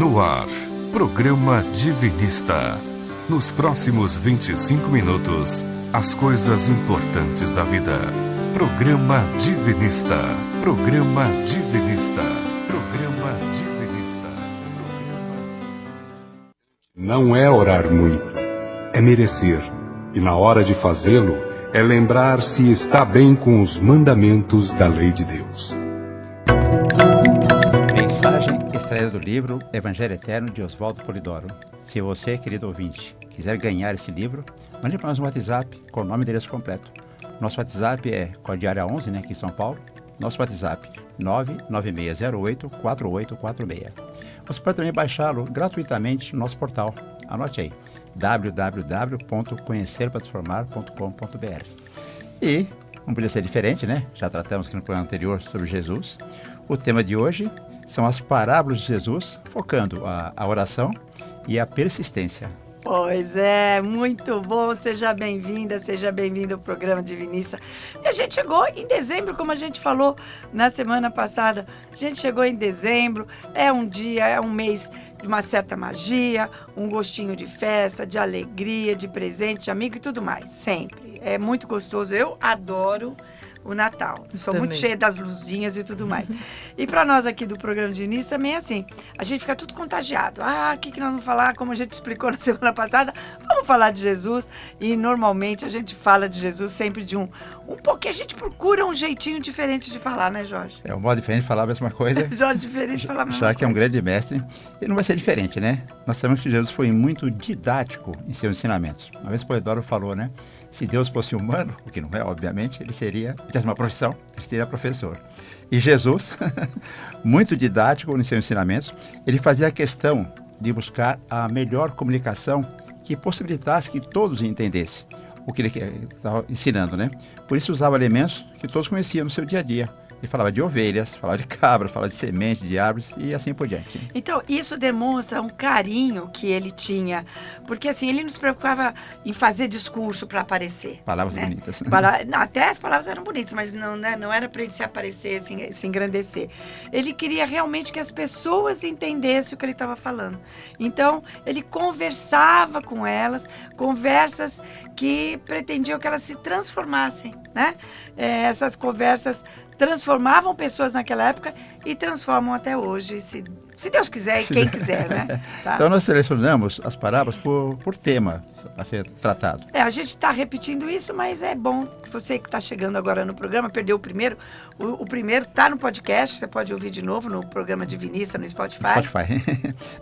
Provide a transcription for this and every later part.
No ar, programa Divinista. Nos próximos 25 minutos, as coisas importantes da vida. Programa Divinista. Programa Divinista. Programa Divinista. Não é orar muito, é merecer. E na hora de fazê-lo, é lembrar se está bem com os mandamentos da lei de Deus. Mensagem extraída do livro Evangelho Eterno de Oswaldo Polidoro. Se você, querido ouvinte, quiser ganhar esse livro, mande para nós um WhatsApp com o nome e endereço completo. Nosso WhatsApp é Código Área 11, aqui em São Paulo. Nosso WhatsApp 99608-4846. Você pode também baixá-lo gratuitamente no nosso portal. Anote aí, www.conhecerparatransformar.com.br. E não podia ser diferente, né? Já tratamos aqui no programa anterior sobre Jesus. O tema de hoje são as parábolas de Jesus, focando a oração e a persistência. Pois é, muito bom, seja bem-vinda, seja bem-vindo ao programa Divinista. E a gente chegou em dezembro, como a gente falou na semana passada, a gente chegou em dezembro, é um dia, é um mês de uma certa magia, um gostinho de festa, de alegria, de presente, de amigo e tudo mais, sempre. É muito gostoso, eu adoro o Natal. Sou muito cheia das luzinhas e tudo mais. E para nós aqui do programa de início também é assim, a gente fica tudo contagiado. O que nós vamos falar? Como a gente explicou na semana passada, vamos falar de Jesus. E normalmente a gente fala de Jesus sempre de um pouquinho, a gente procura um jeitinho diferente de falar, né, Jorge? É um modo diferente de falar a mesma coisa. Jorge, diferente de falar a mesma coisa. Já que é um grande mestre, e não vai ser diferente, né? Nós sabemos que Jesus foi muito didático em seus ensinamentos. Uma vez o Polidoro falou, né? Se Deus fosse humano, o que não é, obviamente, ele tivesse uma profissão, ele seria professor. E Jesus, muito didático nos seus ensinamentos, ele fazia a questão de buscar a melhor comunicação que possibilitasse que todos entendessem o que ele estava ensinando, né? Por isso usava elementos que todos conheciam no seu dia a dia. Ele falava de ovelhas, falava de cabras, falava de semente, de árvores e assim por diante. Então, isso demonstra um carinho que ele tinha, porque assim, ele não se preocupava em fazer discurso para aparecer. Palavras bonitas. Não, até as palavras eram bonitas, mas não, né, não era para ele se aparecer, se engrandecer. Ele queria realmente que as pessoas entendessem o que ele estava falando. Então, ele conversava com elas, conversas que pretendiam que elas se transformassem, né? Essas conversas transformavam pessoas naquela época e transformam até hoje, se Deus quiser e quem quiser, né? Tá? Então nós selecionamos as parábolas por tema a ser tratado. A gente está repetindo isso, mas é bom que você que está chegando agora no programa, perdeu o primeiro. O primeiro está no podcast, você pode ouvir de novo no programa Divinista, no Spotify.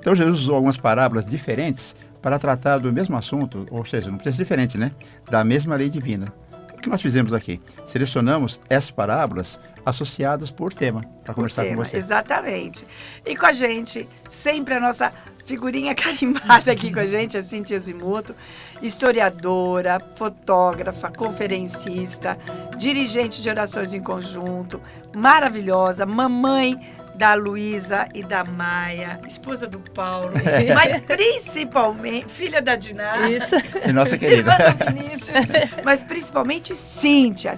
Então Jesus usou algumas parábolas diferentes para tratar do mesmo assunto, ou seja, não precisa ser diferente, né? Da mesma lei divina. O que nós fizemos aqui? Selecionamos essas parábolas associadas por tema, para conversar com você. Exatamente. E com a gente, sempre a nossa figurinha carimbada aqui com a gente, a Cíntia Zimuto, historiadora, fotógrafa, conferencista, dirigente de orações em conjunto, maravilhosa, mamãe da Luísa e da Maia, esposa do Paulo, mas principalmente filha da Diná. Isso. E nossa querida. Irmã do Vinícius, mas principalmente Cíntia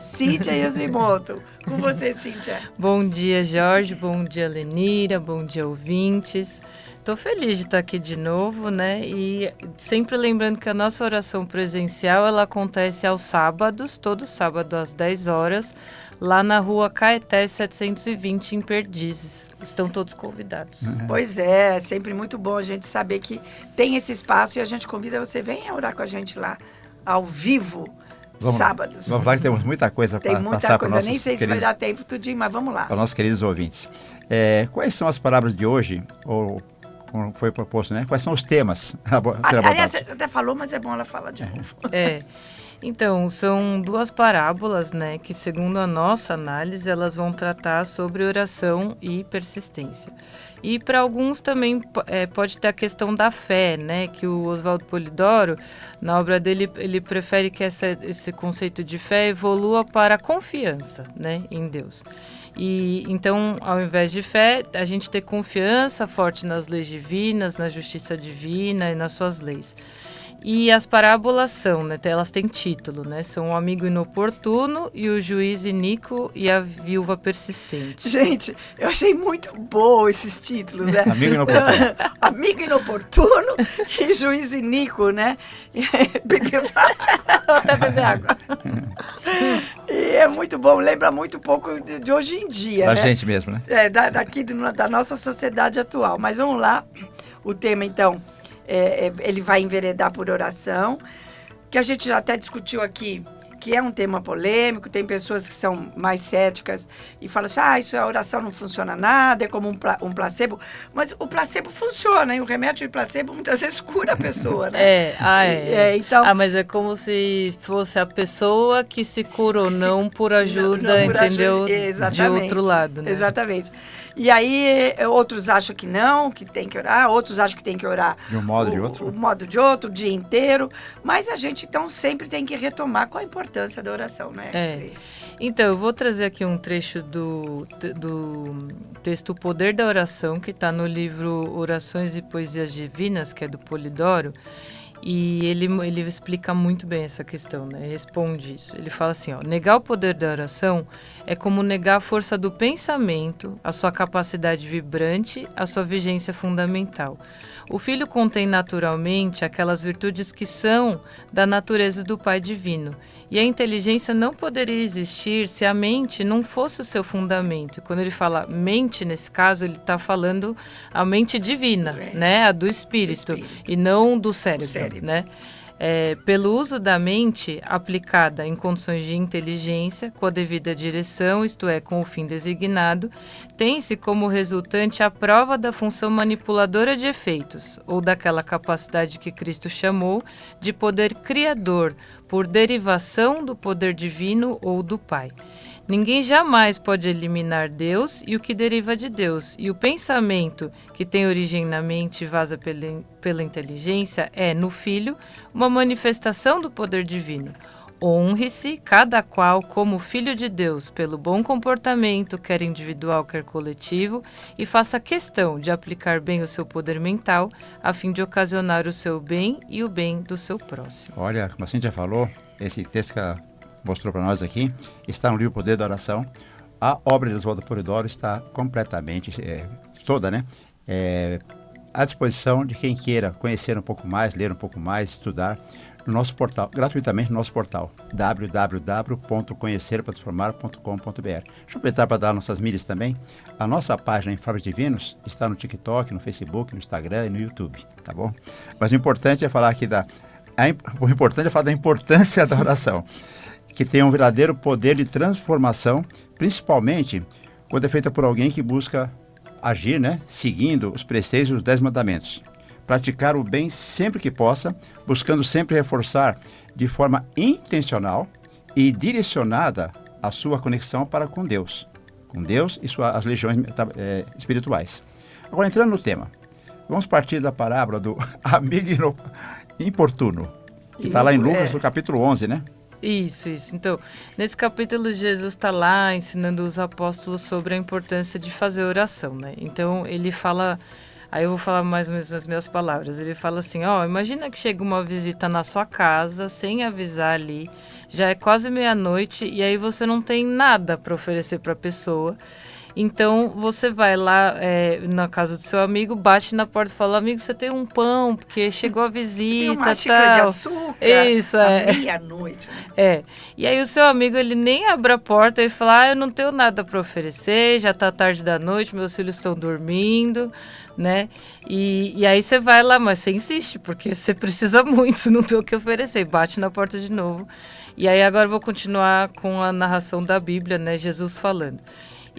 Yoshimoto. Com você, Cíntia. Bom dia, Jorge, bom dia, Lenira, bom dia, ouvintes. Estou feliz de estar aqui de novo, né? E sempre lembrando que a nossa oração presencial, ela acontece aos sábados, todo sábado às 10 horas, lá na rua Caeté 720, em Perdizes. Estão todos convidados. Pois é sempre muito bom a gente saber que tem esse espaço e a gente convida você, venha orar com a gente lá, ao vivo, sábados. Vamos lá que temos muita coisa para passar para os nossos Tem muita coisa, nem sei se vai dar tempo tudinho, mas vamos lá. Para os nossos queridos ouvintes. Quais são as palavras de hoje, ou como foi proposto, né? Quais são os temas a ser abordados? Aliás, você até falou, mas é bom ela falar de novo. Então, são duas parábolas, né, que segundo a nossa análise, elas vão tratar sobre oração e persistência. E para alguns também pode ter a questão da fé, né, que o Oswaldo Polidoro, na obra dele, ele prefere que esse conceito de fé evolua para a confiança, né, em Deus. E então, ao invés de fé, a gente ter confiança forte nas leis divinas, na justiça divina e nas suas leis. E as parábolas são, né, elas têm título, né? São o amigo inoportuno e o juiz iníquo e a viúva persistente. Gente, eu achei muito bom esses títulos, né? Amigo inoportuno. Amigo inoportuno e juiz iníquo, né? Beber água. Até beber água. E é muito bom, lembra muito pouco de hoje em dia, Da né? gente mesmo, né? Da nossa sociedade atual. Mas vamos lá, o tema então, ele vai enveredar por oração, que a gente já até discutiu aqui, que é um tema polêmico, tem pessoas que são mais céticas e falam assim, isso a oração não funciona nada, é como um placebo. Mas o placebo funciona, e o remédio de placebo muitas vezes cura a pessoa, né? Então, mas é como se fosse a pessoa que se cura ou não por ajuda, não por entendeu? Ajuda, de outro lado, né? Exatamente. E aí, outros acham que não, que tem que orar, outros acham que tem que orar De um modo ou de outro. O modo de outro, o dia inteiro. Mas a gente, então, sempre tem que retomar qual a importância da oração, né? Então, eu vou trazer aqui um trecho do texto O Poder da Oração, que está no livro Orações e Poesias Divinas, que é do Polidoro. E ele explica muito bem essa questão, né? Responde isso. Ele fala assim, negar o poder da oração é como negar a força do pensamento, a sua capacidade vibrante, a sua vigência fundamental. O Filho contém naturalmente aquelas virtudes que são da natureza do Pai Divino. E a inteligência não poderia existir se a mente não fosse o seu fundamento. E quando ele fala mente, nesse caso, ele está falando a mente divina, né? A do espírito, e não do cérebro. Né? Pelo uso da mente aplicada em condições de inteligência, com a devida direção, isto é, com o fim designado, tem-se como resultante a prova da função manipuladora de efeitos, ou daquela capacidade que Cristo chamou de poder criador, por derivação do poder divino ou do Pai. Ninguém jamais pode eliminar Deus e o que deriva de Deus. E o pensamento que tem origem na mente e vaza pela inteligência é, no Filho, uma manifestação do poder divino. Honre-se cada qual como filho de Deus pelo bom comportamento, quer individual, quer coletivo, e faça questão de aplicar bem o seu poder mental, a fim de ocasionar o seu bem e o bem do seu próximo. Olha, como a Cíntia falou, esse texto que ela mostrou para nós aqui, está no livro Poder da Oração. A obra de Oswaldo Polidoro está completamente, toda, né? À disposição de quem queira conhecer um pouco mais, ler um pouco mais, estudar no nosso portal, gratuitamente no nosso portal, www.conhecerpratransformar.com.br. Deixa eu aproveitar para dar nossas mídias também. A nossa página Informes Divinos está no TikTok, no Facebook, no Instagram e no YouTube, tá bom? Mas o importante é falar aqui da importância da oração, que tem um verdadeiro poder de transformação, principalmente quando é feita por alguém que busca agir, né, seguindo os preceitos dos 10 mandamentos. Praticar o bem sempre que possa, buscando sempre reforçar de forma intencional e direcionada a sua conexão para com Deus e as legiões espirituais. Agora, entrando no tema, vamos partir da parábola do amigo importuno, que está lá em Lucas, no capítulo 11, né? Isso. Então, nesse capítulo, Jesus está lá ensinando os apóstolos sobre a importância de fazer oração, né? Então, ele fala, aí eu vou falar mais ou menos nas minhas palavras, ele fala assim, imagina que chega uma visita na sua casa, sem avisar ali, já é quase meia-noite, e aí você não tem nada para oferecer para a pessoa. Então, você vai lá na casa do seu amigo, bate na porta e fala, amigo, você tem um pão, porque chegou a visita, tem uma xícara de açúcar, isso, à meia-noite. Né? E aí o seu amigo, ele nem abre a porta e fala, eu não tenho nada para oferecer, já está tarde da noite, meus filhos estão dormindo, né? E aí você vai lá, mas você insiste, porque você precisa muito, não tem o que oferecer, bate na porta de novo. E aí agora eu vou continuar com a narração da Bíblia, né? Jesus falando.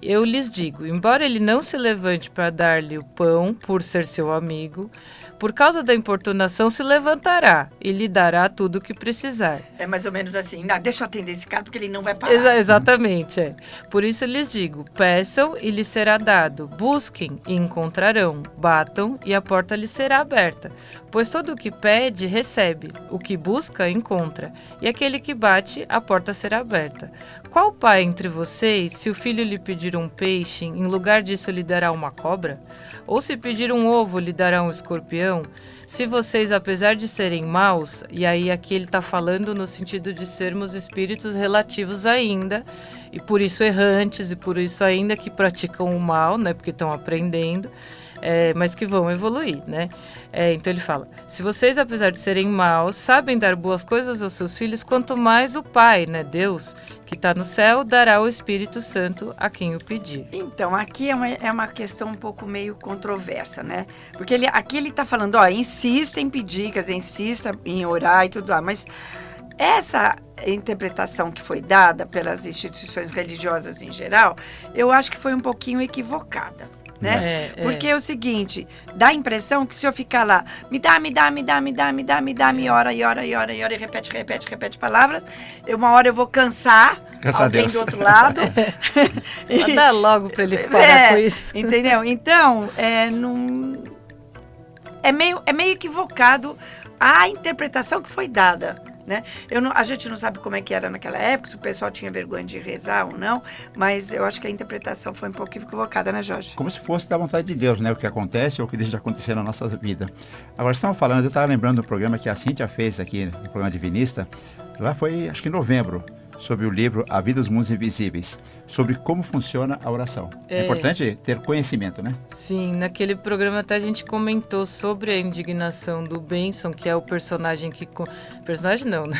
Eu lhes digo, embora ele não se levante para dar-lhe o pão por ser seu amigo, por causa da importunação se levantará e lhe dará tudo o que precisar. É mais ou menos assim, deixa eu atender esse cara porque ele não vai parar. Exatamente. Por isso lhes digo, peçam e lhes será dado, busquem e encontrarão, batam e a porta lhes será aberta. Pois todo o que pede, recebe, o que busca, encontra, e aquele que bate, a porta será aberta. Qual pai entre vocês, se o filho lhe pedir pedir um peixe, em lugar disso lhe dará uma cobra? Ou se pedir um ovo, lhe dará um escorpião? Se vocês, apesar de serem maus, e aí aqui ele está falando no sentido de sermos espíritos relativos ainda, e por isso errantes, e por isso ainda que praticam o mal, né, porque estão aprendendo, mas que vão evoluir, né? Então ele fala, se vocês, apesar de serem maus, sabem dar boas coisas aos seus filhos, quanto mais o Pai, né, Deus, que está no céu, dará o Espírito Santo a quem o pedir. Então, aqui é uma questão um pouco meio controversa, né? Porque aqui ele está falando, insista em pedir, quer dizer, insista em orar e tudo lá, mas essa interpretação que foi dada pelas instituições religiosas em geral, eu acho que foi um pouquinho equivocada. Né? Porque é o seguinte, dá a impressão que se eu ficar lá, me dá, me ora, e repete palavras, uma hora eu vou cansar alguém do outro lado. Dá logo para ele parar com isso. Entendeu? Então, é meio equivocado a interpretação que foi dada. Né? A gente não sabe como é que era naquela época, se o pessoal tinha vergonha de rezar ou não, mas eu acho que a interpretação foi um pouco equivocada, né, Jorge? Como se fosse da vontade de Deus, né? O que acontece ou o que deixa de acontecer na nossa vida. Agora, estamos falando, eu estava lembrando do programa que a Cíntia fez aqui, no programa Divinista, lá foi, acho que em novembro, sobre o livro A Vida dos Mundos Invisíveis, sobre como funciona a oração. É importante ter conhecimento, né? Sim, naquele programa até a gente comentou sobre a indignação do Benson, que é o personagem que... Personagem não, né?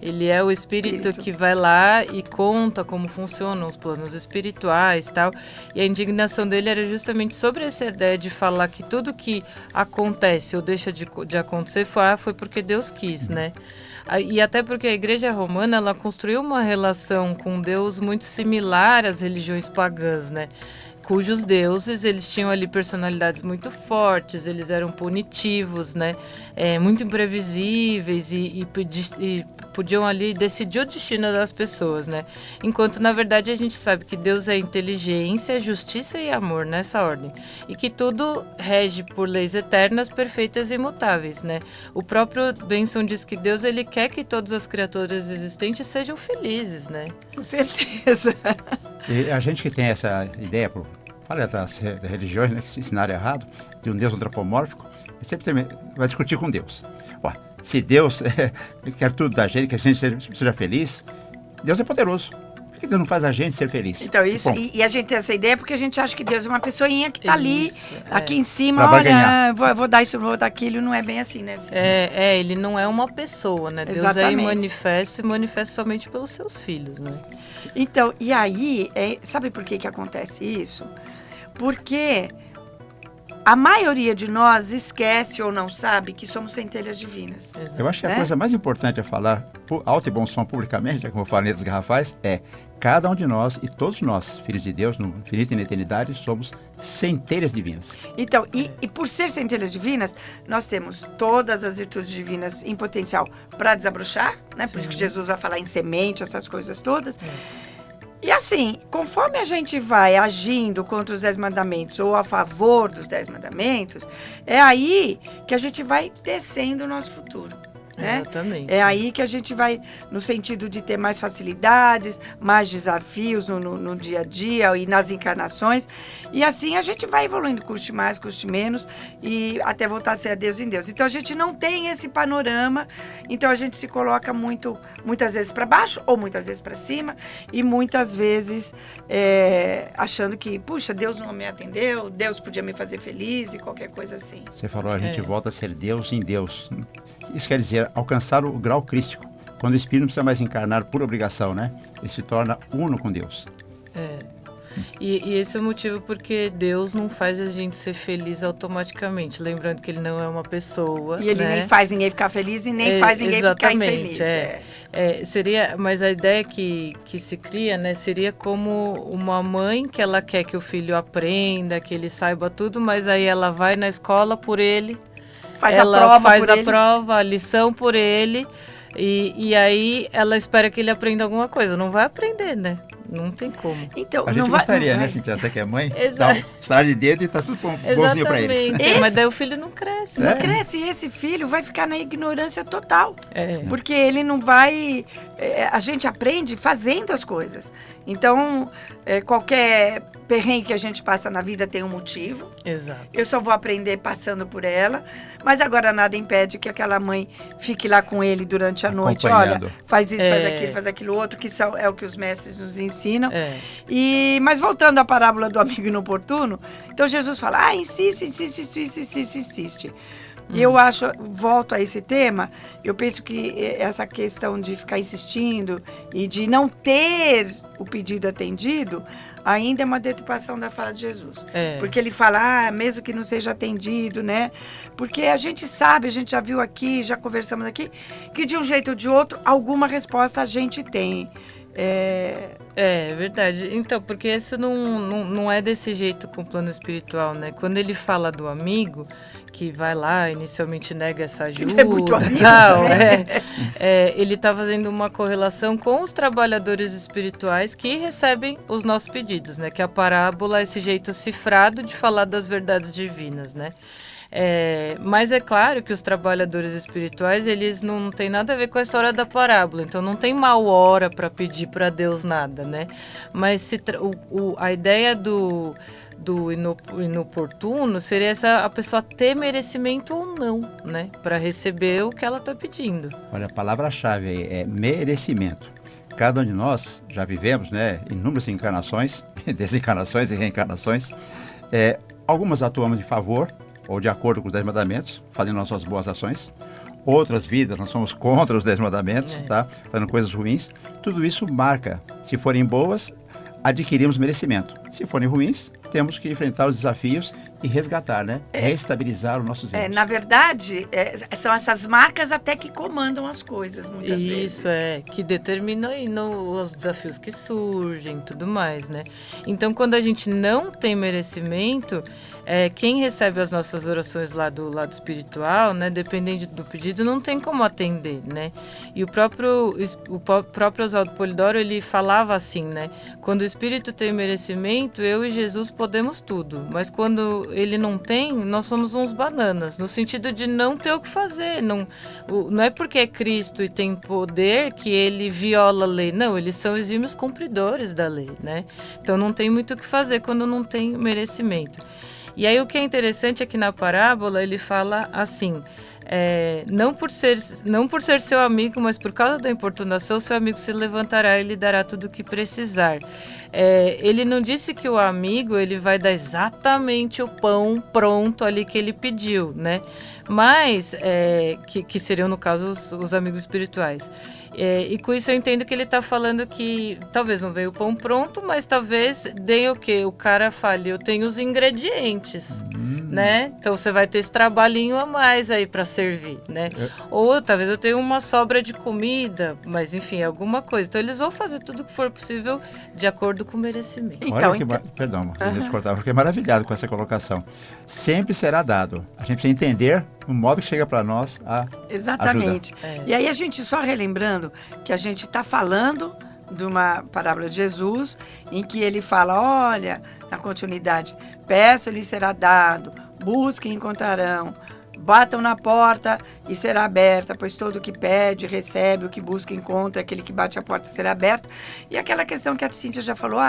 Ele é o espírito que vai lá e conta como funcionam os planos espirituais e tal. E a indignação dele era justamente sobre essa ideia de falar que tudo que acontece ou deixa de acontecer foi porque Deus quis, né? E até porque a Igreja Romana, ela construiu uma relação com Deus muito similar às religiões pagãs, né? Cujos deuses, eles tinham ali personalidades muito fortes, eles eram punitivos, né? Muito imprevisíveis e podiam ali decidir o destino das pessoas, né? Enquanto, na verdade, a gente sabe que Deus é inteligência, justiça e amor, nessa ordem. E que tudo rege por leis eternas, perfeitas e imutáveis, né? O próprio Benson diz que Deus, ele quer que todas as criaturas existentes sejam felizes, né? Com certeza. E a gente que tem essa ideia, fala das religiões, né, que se ensinaram errado, de um Deus antropomórfico, sempre vai discutir com Deus. Se Deus quer tudo da gente, que a gente seja feliz, Deus é poderoso. Por que Deus não faz a gente ser feliz? Então, isso, e a gente tem essa ideia porque a gente acha que Deus é uma pessoinha que está ali, aqui em cima, vou dar isso, vou dar aquilo, não é bem assim, né? Ele não é uma pessoa, né? Deus aí manifesta somente pelos seus filhos, né? Então, e aí, sabe por que acontece isso? Porque a maioria de nós esquece ou não sabe que somos centelhas divinas. Eu acho que a coisa mais importante a falar alto e bom som publicamente, já como eu falei das garrafais, cada um de nós e todos nós, filhos de Deus, no infinito e na eternidade, somos centelhas divinas. Então, e por ser centelhas divinas, nós temos todas as virtudes divinas em potencial para desabrochar, né? Sim. Por isso que Jesus vai falar em semente, essas coisas todas. E assim, conforme a gente vai agindo contra os 10 mandamentos ou a favor dos 10 mandamentos, é aí que a gente vai tecendo o nosso futuro. Né? Exatamente. É aí que a gente vai, no sentido de ter mais facilidades, mais desafios no dia a dia e nas encarnações. E assim a gente vai evoluindo, custe mais, custe menos, e até voltar a ser a Deus em Deus. Então a gente não tem esse panorama, então a gente se coloca muitas vezes para baixo ou muitas vezes para cima, e muitas vezes achando que, puxa, Deus não me atendeu, Deus podia me fazer feliz e qualquer coisa assim. Você falou, a gente volta a ser Deus em Deus. Isso quer dizer alcançar o grau crístico, quando o espírito não precisa mais encarnar por obrigação, né? Ele se torna uno com Deus. E esse é o motivo porque Deus não faz a gente ser feliz automaticamente. Lembrando que ele não é uma pessoa. E ele nem faz ninguém ficar feliz e nem faz ninguém ficar infeliz. Mas a ideia que se cria, né, seria como uma mãe que ela quer que o filho aprenda, que ele saiba tudo, mas aí ela vai na escola por ele. Ela faz a prova, a lição por ele, e aí ela espera que ele aprenda alguma coisa. Não vai aprender, né? Não tem como. Então, A gente não vai, gostaria, não né, vai. Cintia? Você que é mãe? Exato. Dá um estalar de dedo e tá tudo bonzinho pra eles. Exatamente. Mas daí o filho não cresce. Não É. cresce, e esse filho vai ficar na ignorância total. É. Porque ele não vai... a gente aprende fazendo as coisas. Então, qualquer perrengue que a gente passa na vida tem um motivo. Exato. Eu só vou aprender passando por ela. Mas agora nada impede que aquela mãe fique lá com ele durante a noite. Olha, Acompanhando. faz isso, faz aquilo outro, que é o que os mestres nos ensinam. É. Mas voltando à parábola do amigo inoportuno, então Jesus fala, insiste. E eu volto a esse tema, eu penso que essa questão de ficar insistindo e de não ter o pedido atendido, ainda é uma deturpação da fala de Jesus. É. Porque ele fala, mesmo que não seja atendido, né? Porque a gente sabe, a gente já viu aqui, já conversamos aqui, que de um jeito ou de outro, alguma resposta a gente tem. É verdade. Então, porque isso não é desse jeito com o plano espiritual, né? Quando ele fala do amigo, que vai lá, inicialmente nega essa ajuda Ele é muito amigo, e tal, né? ele está fazendo uma correlação com os trabalhadores espirituais que recebem os nossos pedidos, né? Que a parábola é esse jeito cifrado de falar das verdades divinas, né? Mas é claro que os trabalhadores espirituais, eles não têm nada a ver com a história da parábola, então não tem mal hora para pedir para Deus nada, né? Mas a ideia do inoportuno seria a pessoa ter merecimento ou não, né? Para receber o que ela está pedindo. Olha, a palavra-chave aí é merecimento. Cada um de nós já vivemos, né, inúmeras encarnações, desencarnações e reencarnações. Algumas atuamos em favor ou de acordo com os 10 mandamentos, fazendo nossas boas ações. Outras vidas, nós somos contra os 10 mandamentos, tá? Fazendo coisas ruins. Tudo isso marca. Se forem boas, adquirimos merecimento. Se forem ruins, temos que enfrentar os desafios e resgatar, né? Reestabilizar os nossos erros. Na verdade, são essas marcas até que comandam as coisas, muitas vezes. Isso, que determinam aí os desafios que surgem e tudo mais, né? Então, quando a gente não tem merecimento, quem recebe as nossas orações lá do lado espiritual, né, dependendo do pedido, não tem como atender, né? E o próprio Oswaldo Polidoro, ele falava assim, né? Quando o espírito tem merecimento, eu e Jesus podemos tudo. Mas quando ele não tem, nós somos uns bananas, no sentido de não ter o que fazer. Não é porque é Cristo e tem poder que ele viola a lei. Não, eles são exímios cumpridores da lei, né? Então não tem muito o que fazer quando não tem merecimento. E aí o que é interessante é que na parábola ele fala assim, não por ser seu amigo, mas por causa da importunação, seu amigo se levantará e lhe dará tudo o que precisar. Ele não disse que o amigo ele vai dar exatamente o pão pronto ali que ele pediu, né? Mas, que seriam no caso os amigos espirituais. E com isso eu entendo que ele está falando que talvez não veio o pão pronto, mas talvez dê o quê? O cara fale, eu tenho os ingredientes, né? Então você vai ter esse trabalhinho a mais aí para servir, né? Ou talvez eu tenha uma sobra de comida, mas enfim, alguma coisa. Então eles vão fazer tudo o que for possível de acordo com o merecimento. Perdão, deixa eu cortar, porque é maravilhado com essa colocação. Sempre será dado. A gente precisa entender o modo que chega para nós a Exatamente. ajuda. E aí a gente só relembrando que a gente está falando de uma parábola de Jesus em que ele fala, olha, na continuidade, peço lhe será dado, busquem e encontrarão, batam na porta e será aberta, pois todo o que pede, recebe, o que busca, encontra, aquele que bate a porta será aberto. E aquela questão que a Cíntia já falou,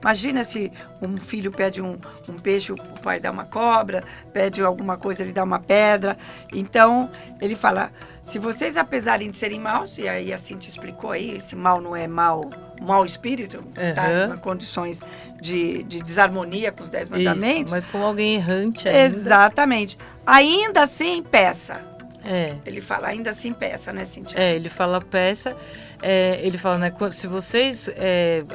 imagina se um filho pede um peixe, o pai dá uma cobra, pede alguma coisa, ele dá uma pedra. Então, ele fala, se vocês, apesar de serem maus, e aí a Cíntia explicou aí, esse mal não é mau espírito, tá em condições de desarmonia com os 10 mandamentos. Isso, mas como alguém errante ainda. Exatamente. Ainda assim, peça. Ele fala, ainda assim, peça, né, Cíntia? Ele fala peça. Ele fala, né, se vocês,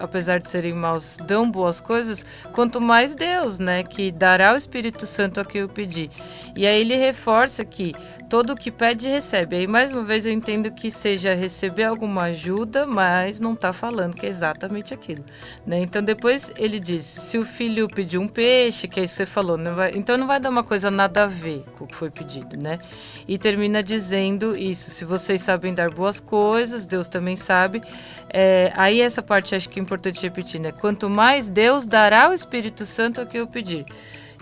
apesar de serem maus, dão boas coisas, quanto mais Deus, né, que dará o Espírito Santo a quem eu pedir. E aí ele reforça que todo o que pede, recebe. Aí, mais uma vez, eu entendo que seja receber alguma ajuda, mas não está falando que é exatamente aquilo, né? Então, depois ele diz, se o filho pedir um peixe, que é isso que você falou, então não vai dar uma coisa nada a ver com o que foi pedido, né? E termina dizendo isso, se vocês sabem dar boas coisas, Deus também quem sabe. Aí essa parte acho que é importante repetir, né? Quanto mais Deus dará o Espírito Santo a quem eu pedir.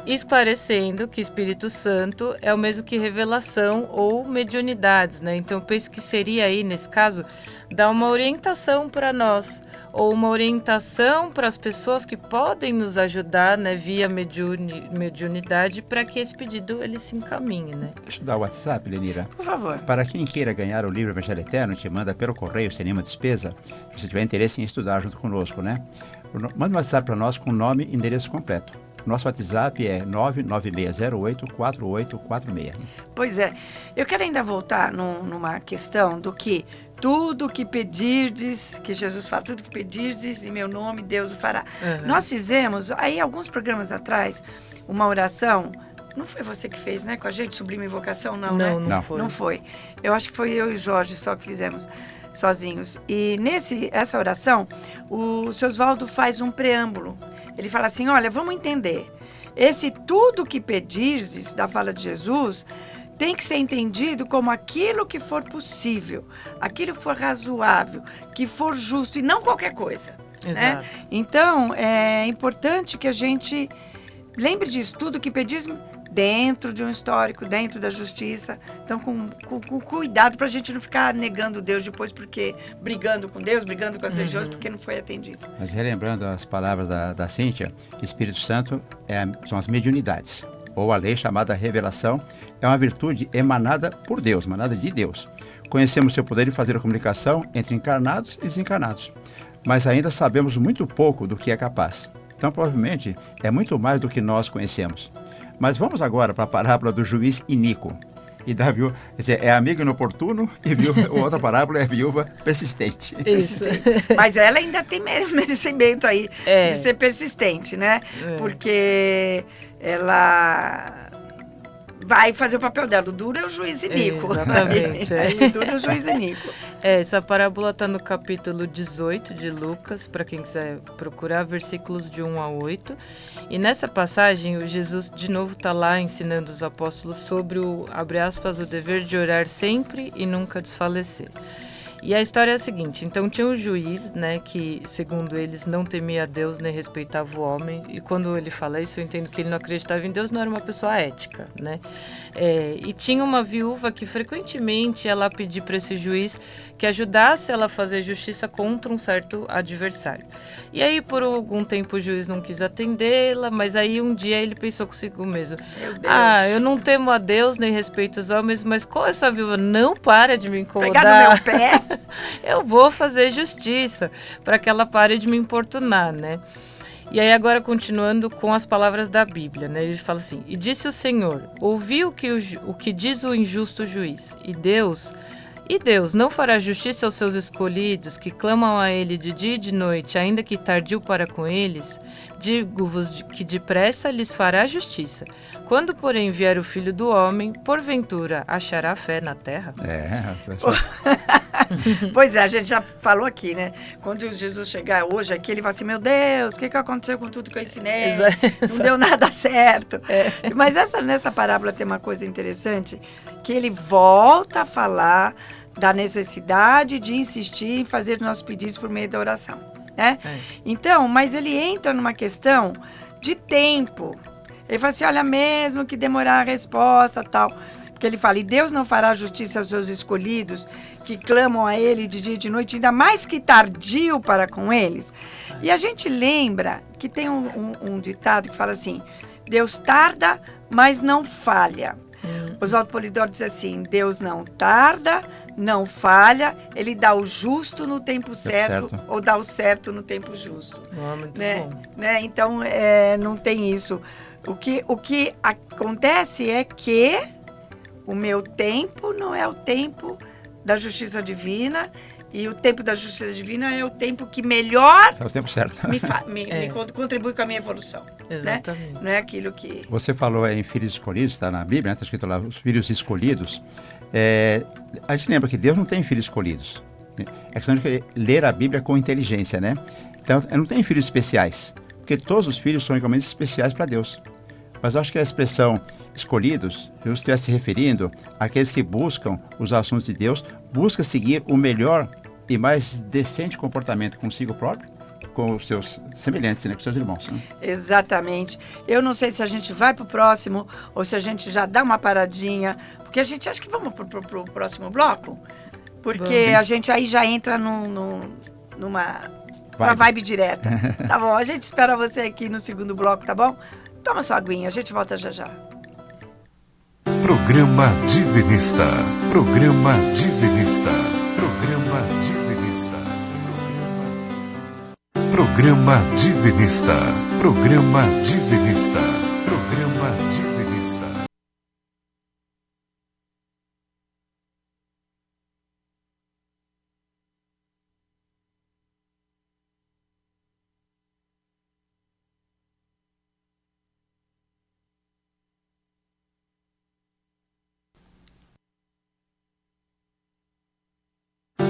Esclarecendo que Espírito Santo é o mesmo que revelação ou mediunidades, né? Então, eu penso que seria aí, nesse caso, dar uma orientação para nós, ou uma orientação para as pessoas que podem nos ajudar, né, via mediunidade, para que esse pedido ele se encaminhe, né? Deixa eu dar o WhatsApp, Lenira. Por favor. Para quem queira ganhar o livro Evangelho Eterno, te manda pelo correio sem nenhuma despesa, se você tiver interesse em estudar junto conosco, né? Manda um WhatsApp para nós com nome e endereço completo. Nosso WhatsApp é 996084846. Pois é. Eu quero ainda voltar numa questão do que tudo que pedirdes, que Jesus fala, tudo que pedirdes em meu nome, Deus o fará. Uhum. Nós fizemos, aí alguns programas atrás, uma oração. Não foi você que fez, né? Com a gente, Sublime Invocação, não, né? Não foi. Não foi. Eu acho que foi eu e o Jorge só que fizemos sozinhos. E essa oração, o seu Oswaldo faz um preâmbulo. Ele fala assim, olha, vamos entender. Esse tudo que pedirdes, da fala de Jesus, tem que ser entendido como aquilo que for possível, aquilo que for razoável, que for justo e não qualquer coisa. Exato. Né? Então, é importante que a gente lembre disso, tudo que pedirdes dentro de um histórico, dentro da justiça. Então, com cuidado para a gente não ficar negando Deus depois, porque brigando com Deus, brigando com as religiões, porque não foi atendido. Mas relembrando as palavras da Cíntia, Espírito Santo são as mediunidades, ou a lei chamada revelação, é uma virtude emanada por Deus, emanada de Deus. Conhecemos seu poder de fazer a comunicação entre encarnados e desencarnados, mas ainda sabemos muito pouco do que é capaz. Então, provavelmente, é muito mais do que nós conhecemos. Mas vamos agora para a parábola do juiz iníquo. E da viúva, quer dizer, é amigo inoportuno e outra parábola é viúva persistente. Isso. Mas ela ainda tem merecimento aí de ser persistente, né? Porque ela vai fazer o papel dela. O duro é o juiz iníquo. Exatamente. O duro é o juiz iníquo. Essa parábola está no capítulo 18 de Lucas, para quem quiser procurar, versículos de 1 a 8. E nessa passagem, o Jesus de novo está lá ensinando os apóstolos sobre o, abre aspas, o dever de orar sempre e nunca desfalecer. E a história é a seguinte, então tinha um juiz, né, que segundo eles não temia a Deus nem respeitava o homem, e quando ele fala isso eu entendo que ele não acreditava em Deus, não era uma pessoa ética, né. E tinha uma viúva que frequentemente ela pedia para esse juiz que ajudasse ela a fazer justiça contra um certo adversário. E aí por algum tempo o juiz não quis atendê-la, mas aí um dia ele pensou consigo mesmo, eu não temo a Deus nem respeito os homens, mas com essa viúva não para de me incomodar. Pegar no meu pé. Eu vou fazer justiça para que ela pare de me importunar, né? E aí agora continuando com as palavras da Bíblia, né? Ele fala assim, e disse o Senhor, ouvi o que diz o injusto juiz, e Deus não fará justiça aos seus escolhidos, que clamam a ele de dia e de noite, ainda que tardio para com eles? Digo-vos que depressa lhes fará justiça. Quando, porém, vier o Filho do Homem, porventura achará fé na terra? Pois é, a gente já falou aqui, né? Quando Jesus chegar hoje aqui, ele vai assim, meu Deus, o que aconteceu com tudo que eu ensinei? Não deu nada certo. Mas nessa parábola tem uma coisa interessante, que ele volta a falar da necessidade de insistir em fazer nossos pedidos por meio da oração, né? Então, mas ele entra numa questão de tempo. Ele fala assim, olha, mesmo que demorar a resposta, tal... Porque ele fala, e Deus não fará justiça aos seus escolhidos, que clamam a ele de dia e de noite, ainda mais que tardio para com eles. E a gente lembra que tem um ditado que fala assim, Deus tarda, mas não falha. Oswaldo Polidoro diz assim, Deus não tarda, não falha, ele dá o justo no tempo certo. Ou dá o certo no tempo justo. Muito né? bom. Né? Então, não tem isso. O que acontece é que o meu tempo não é o tempo da justiça divina, e o tempo da justiça divina é o tempo que melhor é o tempo certo. me contribui com a minha evolução. Exatamente. Né? Não é aquilo que... Você falou em filhos escolhidos, está na Bíblia, está escrito lá, os filhos escolhidos. A gente lembra que Deus não tem filhos escolhidos. É questão de ler a Bíblia com inteligência, né? Então, não tem filhos especiais, porque todos os filhos são igualmente especiais para Deus. Mas eu acho que a expressão escolhidos, Jesus estiver se referindo àqueles que buscam os assuntos de Deus, busca seguir o melhor e mais decente comportamento consigo próprio, com os seus semelhantes, né, com os seus irmãos. Né? Exatamente. Eu não sei se a gente vai para o próximo ou se a gente já dá uma paradinha, porque a gente acha que vamos para o próximo bloco, porque a gente aí já entra numa vibe direta. Tá bom, a gente espera você aqui no segundo bloco, tá bom? Toma sua aguinha, a gente volta já já. Programa Divinista. Programa Divinista. Programa Divinista. Programa Divinista. Programa Divinista. Programa Divinista.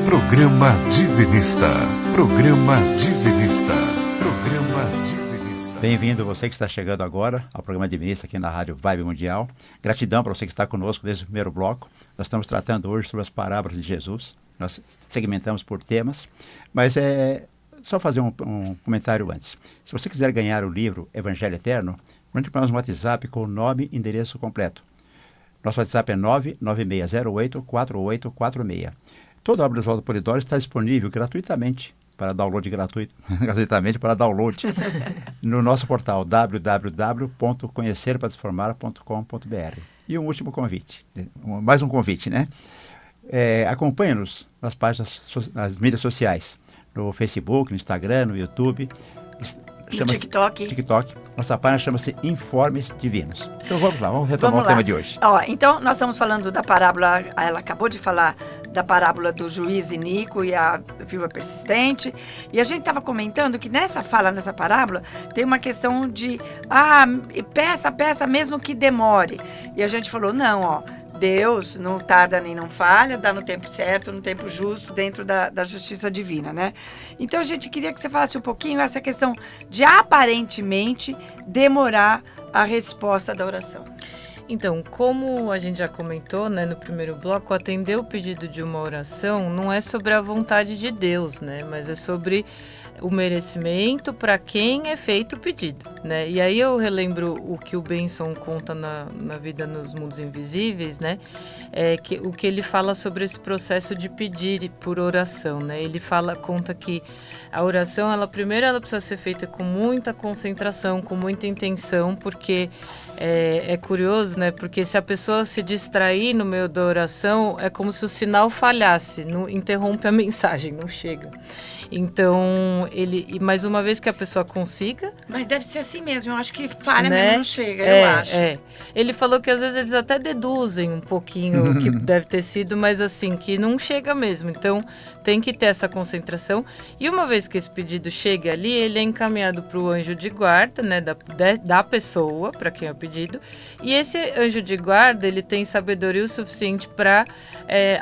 Programa Divinista. Programa Divinista. Programa Divinista. Bem-vindo você que está chegando agora ao programa Divinista aqui na Rádio Vibe Mundial. Gratidão para você que está conosco desde o primeiro bloco. Nós estamos tratando hoje sobre as parábolas de Jesus. Nós segmentamos por temas, mas só fazer um comentário antes. Se você quiser ganhar o livro Evangelho Eterno, mande para nós um WhatsApp com o nome e endereço completo. Nosso WhatsApp é 996084846. Toda a obra do Oswaldo Polidoro está disponível gratuitamente para download no nosso portal www.conhecerparatransformar.com.br. E um último convite, mais um convite, né? Acompanhe-nos nas páginas, nas mídias sociais, no Facebook, no Instagram, no YouTube, no TikTok. Nossa página chama-se Informes Divinos. Então vamos lá, vamos retomar o tema de hoje. Então nós estamos falando da parábola, ela acabou de falar da parábola do juiz iníquo e a viúva persistente, e a gente estava comentando que nessa parábola tem uma questão de peça mesmo que demore, e a gente falou, não, Deus não tarda nem não falha, dá no tempo certo, no tempo justo, dentro da justiça divina, né? Então a gente queria que você falasse um pouquinho essa questão de aparentemente demorar a resposta da oração. Então, como a gente já comentou, né, no primeiro bloco, atender o pedido de uma oração não é sobre a vontade de Deus, né, mas é sobre o merecimento para quem é feito o pedido, né? E aí eu relembro o que o Benson conta na vida nos mundos invisíveis, né? O que ele fala sobre esse processo de pedir por oração, né? Ele conta que a oração, primeiro ela precisa ser feita com muita concentração, com muita intenção, porque é curioso, né? Porque se a pessoa se distrair no meio da oração, é como se o sinal falhasse, não interrompe a mensagem, não chega. Então, mais uma vez que a pessoa consiga... Mas deve ser assim mesmo, eu acho que falha, né? Mas não chega, eu acho. Ele falou que às vezes eles até deduzem um pouquinho o que deve ter sido, mas assim, que não chega mesmo. Então, tem que ter essa concentração. E uma vez que esse pedido chega ali, ele é encaminhado para o anjo de guarda, né? Da pessoa, para quem é o pedido. E esse anjo de guarda, ele tem sabedoria o suficiente para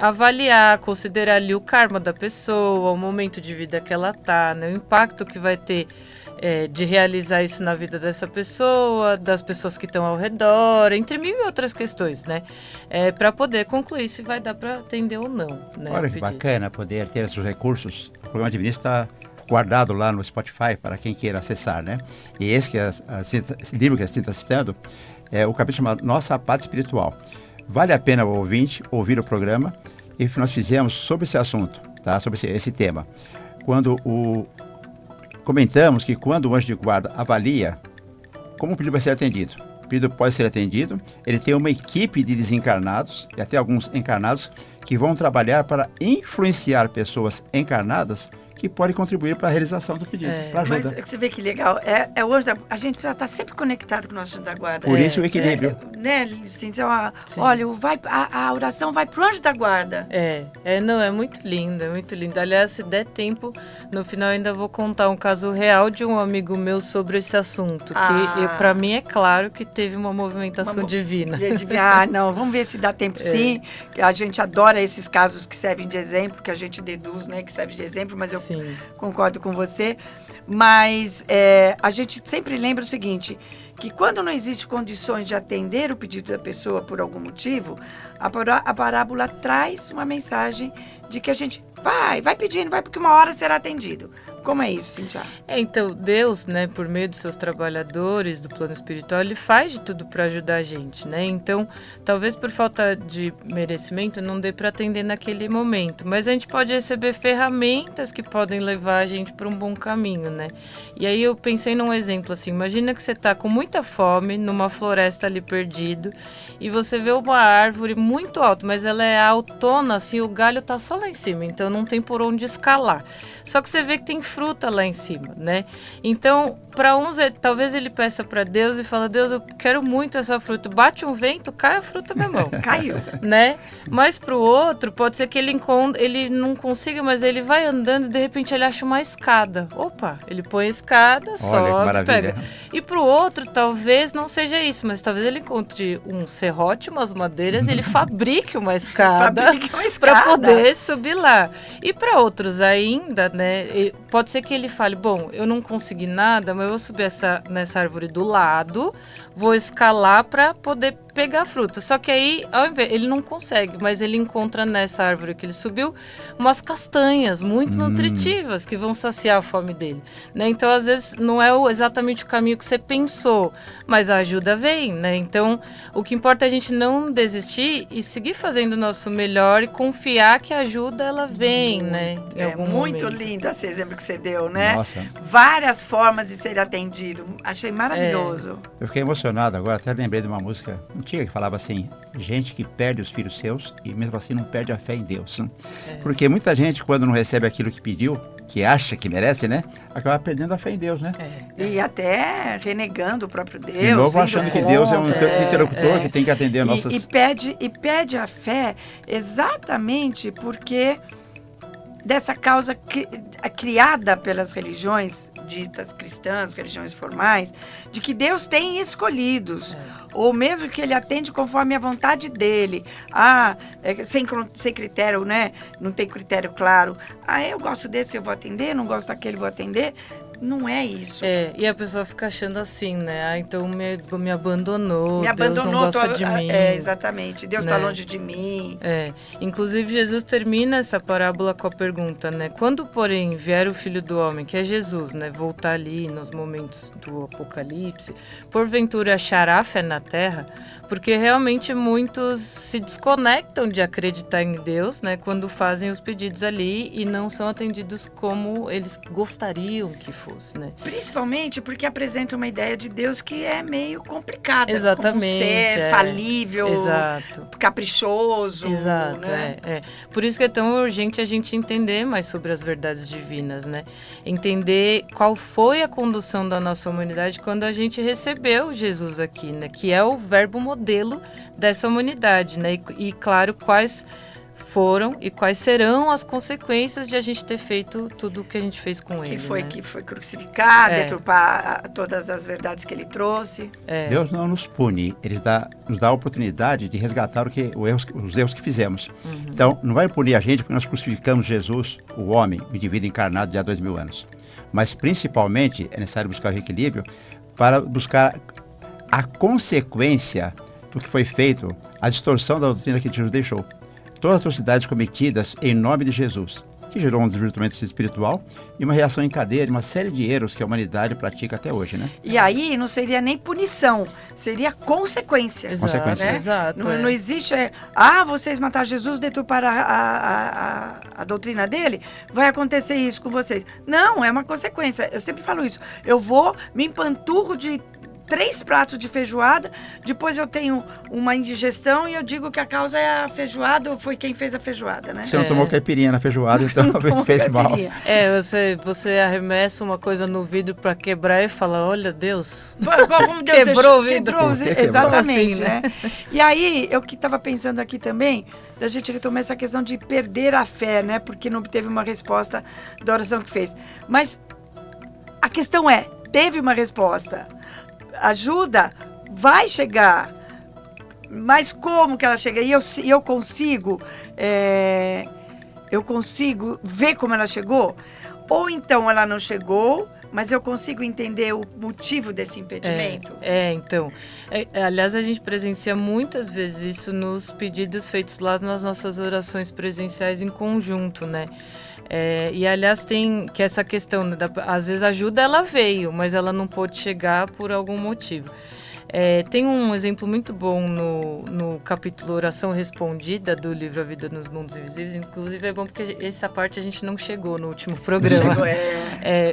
avaliar, considerar ali o karma da pessoa, o momento de vida que ela está, né? O impacto que vai ter de realizar isso na vida dessa pessoa, das pessoas que estão ao redor, entre mil e outras questões, né? Para poder concluir se vai dar para atender ou não. Né, olha que bacana poder ter esses recursos. O programa Divinista está guardado lá no Spotify para quem queira acessar, né? E esse livro que a gente está citando é o capítulo chamado Nossa Pátria Espiritual. Vale a pena o ouvinte ouvir o programa e nós fizemos sobre esse assunto, tá? Sobre esse tema. Comentamos que quando o anjo de guarda avalia como o pedido vai ser atendido, o pedido pode ser atendido, ele tem uma equipe de desencarnados e até alguns encarnados que vão trabalhar para influenciar pessoas encarnadas que podem contribuir para a realização do pedido, para ajuda. Mas você vê que legal, hoje a gente precisa estar sempre conectado com o nosso anjo da guarda. Por isso o equilíbrio. Né, Cíntia? Olha, a oração vai para o anjo da guarda. Não, é muito lindo, é muito lindo. Aliás, se der tempo, no final eu ainda vou contar um caso real de um amigo meu sobre esse assunto, que para mim é claro que teve uma movimentação divina. Não, vamos ver se dá tempo sim. A gente adora esses casos que servem de exemplo, que a gente deduz, né, que serve de exemplo, mas eu concordo com você, mas a gente sempre lembra o seguinte, que quando não existe condições de atender o pedido da pessoa por algum motivo, a parábola traz uma mensagem de que a gente vai pedindo, vai, porque uma hora será atendido. Como é isso, Cintia? Então, Deus, né, por meio dos seus trabalhadores, do plano espiritual, ele faz de tudo para ajudar a gente, né? Então, talvez por falta de merecimento não dê para atender naquele momento, mas a gente pode receber ferramentas que podem levar a gente para um bom caminho, né? E aí eu pensei num exemplo assim, imagina que você está com muita fome, numa floresta ali perdido, e você vê uma árvore muito alta, mas ela é autona, assim, o galho está só lá em cima, então não tem por onde escalar. Só que você vê que tem fruta lá em cima, né? Então, para uns, talvez ele peça para Deus e fala, Deus, eu quero muito essa fruta. Bate um vento, cai a fruta na mão. Caiu. Né? Mas para o outro, pode ser que ele não consiga, mas ele vai andando e de repente ele acha uma escada. Opa, ele põe a escada, sobe, pega. E para o outro, talvez não seja isso, mas talvez ele encontre um serrote, umas madeiras, ele fabrique uma escada para poder subir lá. E para outros ainda, né? Pode ser que ele fale, bom, eu não consegui nada, mas eu vou subir nessa árvore do lado, vou escalar para poder pegar a fruta. Só que aí, ao invés, ele não consegue, mas ele encontra nessa árvore que ele subiu umas castanhas muito nutritivas que vão saciar a fome dele, né? Então, às vezes, não é exatamente o caminho que você pensou, mas a ajuda vem, né? Então, o que importa é a gente não desistir e seguir fazendo o nosso melhor e confiar que a ajuda, ela vem, né? Em algum muito momento. lindo esse exemplo que você deu, né? Nossa. Várias formas de ser atendido. Achei maravilhoso. Eu fiquei emocionado agora, até lembrei de uma música antiga que falava assim, gente que perde os filhos seus e mesmo assim não perde a fé em Deus. Porque muita gente, quando não recebe aquilo que pediu, que acha que merece, né? Acaba perdendo a fé em Deus, né? E até renegando o próprio Deus. De novo achando que Deus é um interlocutor que tem que atender nossas... E pede a fé exatamente porque dessa causa criada pelas religiões ditas cristãs, religiões formais, de que Deus tem escolhidos, ou mesmo que ele atende conforme a vontade dele. Sem critério, né? Não tem critério claro. Eu gosto desse, eu vou atender, não gosto daquele, vou atender. Não é isso. E a pessoa fica achando assim, né? Então me abandonou, Me Deus abandonou, não gosta de mim. Exatamente. Deus está longe de mim. Inclusive, Jesus termina essa parábola com a pergunta, né? Quando, porém, vier o Filho do Homem, que é Jesus, né? Voltar ali nos momentos do Apocalipse, porventura achará fé na terra? Porque realmente muitos se desconectam de acreditar em Deus, né? Quando fazem os pedidos ali e não são atendidos como eles gostariam que fosse. Né? Principalmente porque apresenta uma ideia de Deus que é meio complicada. Exatamente. Como um ser falível, caprichoso. Exato, né? Por isso que é tão urgente a gente entender mais sobre as verdades divinas, né? Entender qual foi a condução da nossa humanidade quando a gente recebeu Jesus aqui, né? Que é o verbo modelo dessa humanidade, né? E claro, quais foram e quais serão as consequências de a gente ter feito tudo o que a gente fez com ele. Que foi crucificar, deturpar todas as verdades que ele trouxe. Deus não nos pune, Ele nos dá a oportunidade de resgatar os erros que fizemos. Então, não vai punir a gente porque nós crucificamos Jesus, o homem, o indivíduo encarnado de há 2000 anos. Mas, principalmente, é necessário buscar o equilíbrio para buscar a consequência do que foi feito, a distorção da doutrina que Jesus deixou. Todas as atrocidades cometidas em nome de Jesus, que gerou um desvirtuamento espiritual e uma reação em cadeia de uma série de erros que a humanidade pratica até hoje, né? E aí não seria nem punição, seria consequência. Consequência. Né? Exato. Não existe, vocês mataram Jesus, deturparam a doutrina dele, vai acontecer isso com vocês. Não, é uma consequência. Eu sempre falo isso. Eu vou, me empanturro de 3 pratos de feijoada, depois eu tenho uma indigestão e eu digo que a causa é a feijoada ou foi quem fez a feijoada, né? Você não tomou caipirinha na feijoada, então fez mal. Você arremessa uma coisa no vidro para quebrar e fala, olha Deus, como Deus quebrou o vidro. Exatamente, assim, né? E aí, eu que estava pensando aqui também, da gente retomar essa questão de perder a fé, né? Porque não obteve uma resposta da oração que fez. Mas a questão é, teve uma resposta. Ajuda vai chegar, mas como que ela chega? E eu consigo ver como ela chegou? Ou então ela não chegou, mas eu consigo entender o motivo desse impedimento? Então. Aliás, a gente presencia muitas vezes isso nos pedidos feitos lá nas nossas orações presenciais em conjunto, né? E aliás tem que essa questão, né, às vezes a ajuda ela veio, mas ela não pôde chegar por algum motivo. Tem um exemplo muito bom no capítulo Oração Respondida do livro A Vida nos Mundos Invisíveis. Inclusive é bom porque essa parte a gente não chegou no último programa.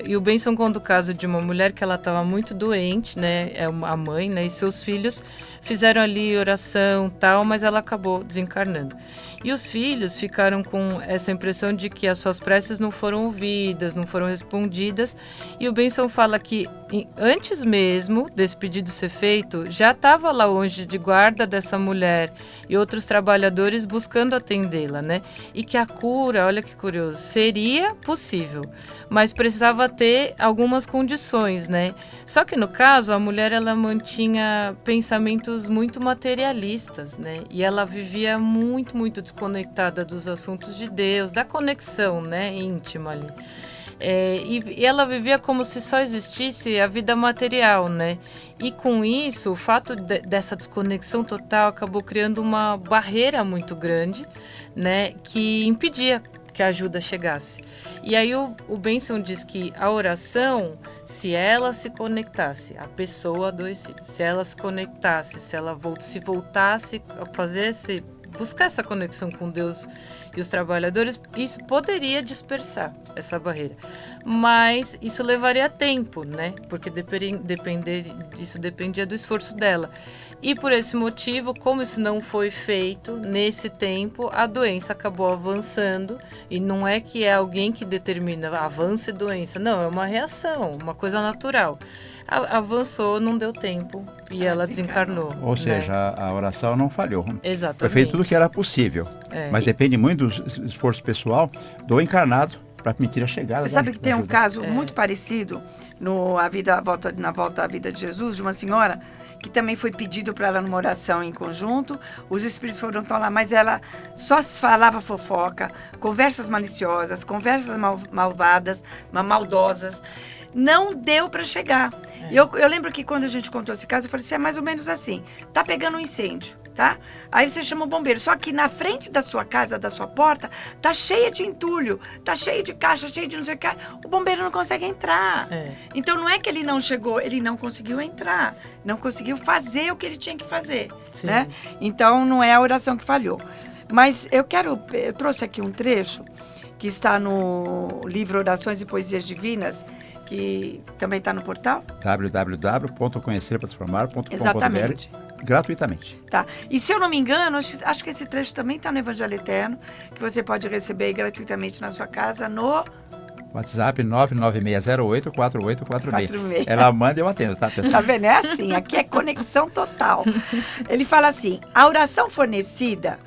E o Benson conta o caso de uma mulher que ela estava muito doente, né? A mãe, né? E seus filhos fizeram ali oração tal, mas ela acabou desencarnando. E os filhos ficaram com essa impressão de que as suas preces não foram ouvidas, não foram respondidas. E o Benson fala que antes mesmo desse pedido ser feito, já estava lá o anjo de guarda dessa mulher e outros trabalhadores buscando atendê-la, né? E que a cura, olha que curioso, seria possível, mas precisava ter algumas condições, né? Só que no caso, a mulher ela mantinha pensamentos muito materialistas, né? E ela vivia muito, muito desconectada dos assuntos de Deus, da conexão, né, íntima ali. E ela vivia como se só existisse a vida material, né? E com isso, o fato dessa desconexão total acabou criando uma barreira muito grande, né, que impedia que a ajuda chegasse. E aí o Benson diz que a oração, se ela se conectasse, a pessoa adoecida, se ela se conectasse, se ela voltasse a buscar essa conexão com Deus e os trabalhadores, isso poderia dispersar essa barreira. Mas isso levaria tempo, né? Porque isso dependia do esforço dela. E por esse motivo, como isso não foi feito nesse tempo, a doença acabou avançando. E não é que é alguém que determina avanço e doença. Não, é uma reação, uma coisa natural. Avançou, não deu tempo e ela desencarnou. Ou seja, a oração não falhou. Exatamente. Foi feito tudo que era possível. Mas depende muito do esforço pessoal do encarnado para permitir a chegada. Você sabe que tem um caso muito parecido na volta à vida de Jesus, de uma senhora que também foi pedido para ela numa oração em conjunto. Os espíritos foram tão lá, mas ela só se falava fofoca, conversas maliciosas, conversas malvadas, maldosas. Não deu para chegar. Eu lembro que quando a gente contou esse caso, eu falei assim, é mais ou menos assim, tá pegando um incêndio, tá? Aí você chama o bombeiro, só que na frente da sua casa, da sua porta, tá cheia de entulho, tá cheio de caixa, cheio de não sei o que, o bombeiro não consegue entrar. Então não é que ele não chegou, ele não conseguiu entrar, não conseguiu fazer o que ele tinha que fazer, né? Então não é a oração que falhou. Mas eu trouxe aqui um trecho que está no livro Orações e Poesias Divinas, que também está no portal? www.conhecerpratransformar.com.br. Exatamente. Gratuitamente. Tá. E se eu não me engano, acho que esse trecho também está no Evangelho Eterno, que você pode receber gratuitamente na sua casa no... WhatsApp 996084846. Ela manda e eu atendo, tá, pessoal? Tá vendo? É assim, aqui é conexão total. Ele fala assim, a oração fornecida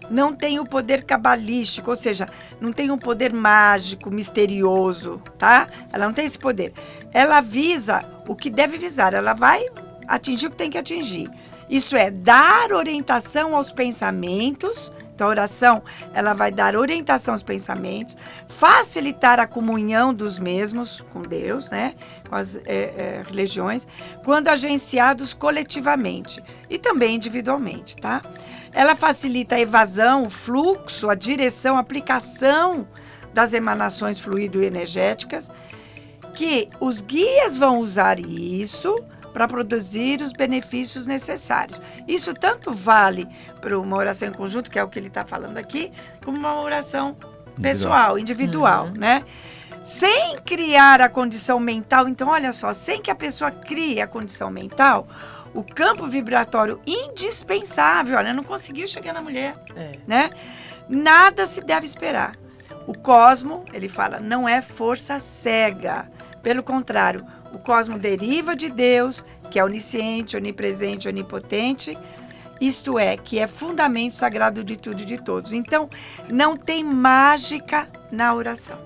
não tem o poder cabalístico, ou seja, não tem um poder mágico, misterioso, tá? Ela não tem esse poder. Ela visa o que deve visar, ela vai atingir o que tem que atingir. Isso é, dar orientação aos pensamentos. Então, a oração, ela vai dar orientação aos pensamentos, facilitar a comunhão dos mesmos com Deus, né? Com as religiões, quando agenciados coletivamente e também individualmente, tá? Ela facilita a evasão, o fluxo, a direção, a aplicação das emanações fluido-energéticas, que os guias vão usar isso para produzir os benefícios necessários. Isso tanto vale para uma oração em conjunto, que é o que ele está falando aqui, como uma oração pessoal, individual, né? Sem criar a condição mental, então olha só, sem que a pessoa crie a condição mental, o campo vibratório indispensável, olha, não conseguiu chegar na mulher, né? Nada se deve esperar. O cosmo, ele fala, não é força cega. Pelo contrário, o cosmo deriva de Deus, que é onisciente, onipresente, onipotente, isto é, que é fundamento sagrado de tudo e de todos. Então, não tem mágica na oração.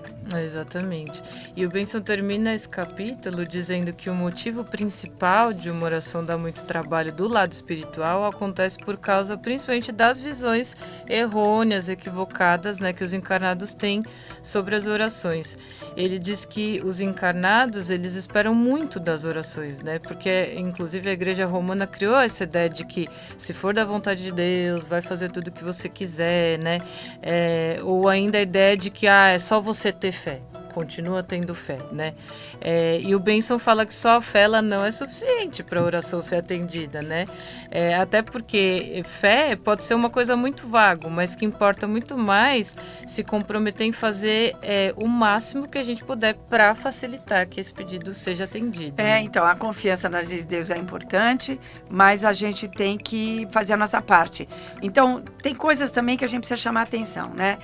Exatamente. E o Benson termina esse capítulo dizendo que o motivo principal de uma oração dar muito trabalho do lado espiritual acontece por causa principalmente das visões errôneas, equivocadas, né, que os encarnados têm sobre as orações. Ele diz que os encarnados, eles esperam muito das orações, né, porque inclusive a Igreja Romana criou essa ideia de que se for da vontade de Deus, vai fazer tudo o que você quiser, né, ou ainda a ideia de que é só você ter fé, continua tendo fé, né? E o Benson fala que só a fé ela não é suficiente para a oração ser atendida, né? Até porque fé pode ser uma coisa muito vaga, mas que importa muito mais se comprometer em fazer o máximo que a gente puder para facilitar que esse pedido seja atendido. Né? Então, a confiança nas leis de Deus é importante, mas a gente tem que fazer a nossa parte. Então, tem coisas também que a gente precisa chamar a atenção, né?